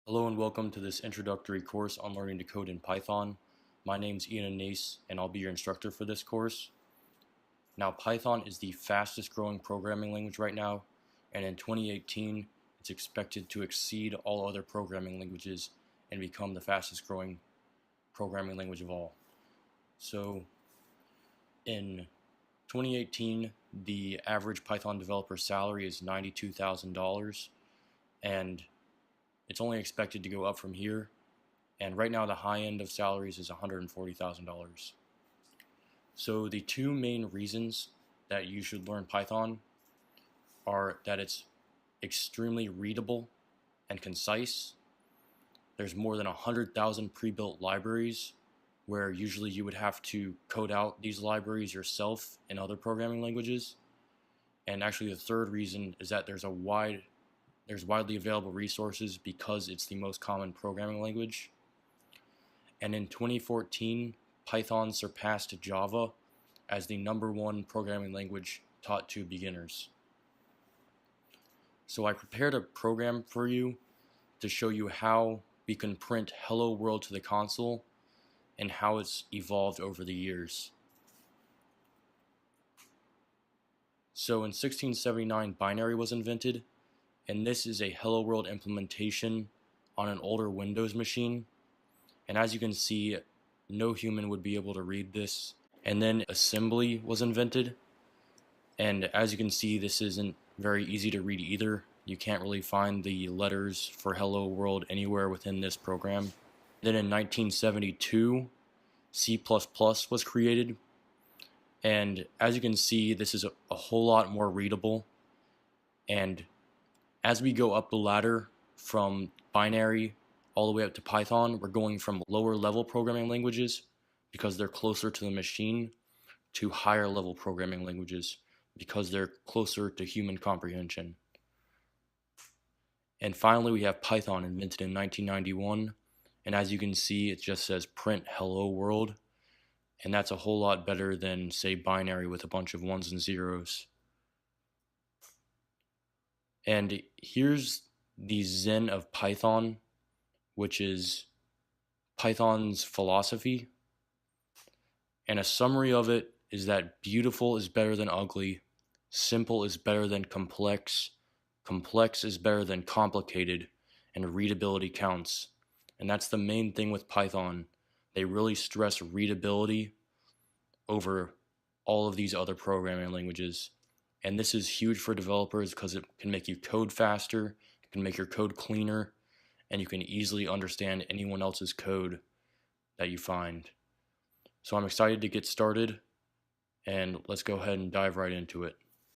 Hello and welcome to this introductory course on learning to code in Python. My name's Ian Anase and I'll be your instructor for this course. Now Python is the fastest growing programming language right now, and in 2018 it's expected to exceed all other programming languages and become the fastest growing programming language of all. So in 2018 the average Python developer salary is $92,000, and it's only expected to go up from here, and right now the high end of salaries is $140,000. So the two main reasons that you should learn Python are that it's extremely readable and concise. There's more than 100,000 pre-built libraries, where usually you would have to code out these libraries yourself in other programming languages. And actually the third reason is that there's widely available resources because it's the most common programming language. And in 2014, Python surpassed Java as the #1 programming language taught to beginners. So I prepared a program for you to show you how we can print "Hello World" to the console and how it's evolved over the years. So in 1679, binary was invented, and this is a Hello World implementation on an older Windows machine. And as you can see, no human would be able to read this. And then assembly was invented, and as you can see, this isn't very easy to read either. You can't really find the letters for Hello World anywhere within this program. Then in 1972, C++ was created, and as you can see, this is a whole lot more readable. And as we go up the ladder from binary all the way up to Python, we're going from lower level programming languages, because they're closer to the machine, to higher level programming languages because they're closer to human comprehension. And finally we have Python, invented in 1991, and as you can see, it just says print "Hello World", and that's a whole lot better than, say, binary with a bunch of ones and zeros. And here's the Zen of Python, which is Python's philosophy. And a summary of it is that beautiful is better than ugly, simple is better than complex, complex is better than complicated, and readability counts. And that's the main thing with Python. They really stress readability over all of these other programming languages. And this is huge for developers because it can make you code faster, it can make your code cleaner, and you can easily understand anyone else's code that you find. So I'm excited to get started, and let's go ahead and dive right into it.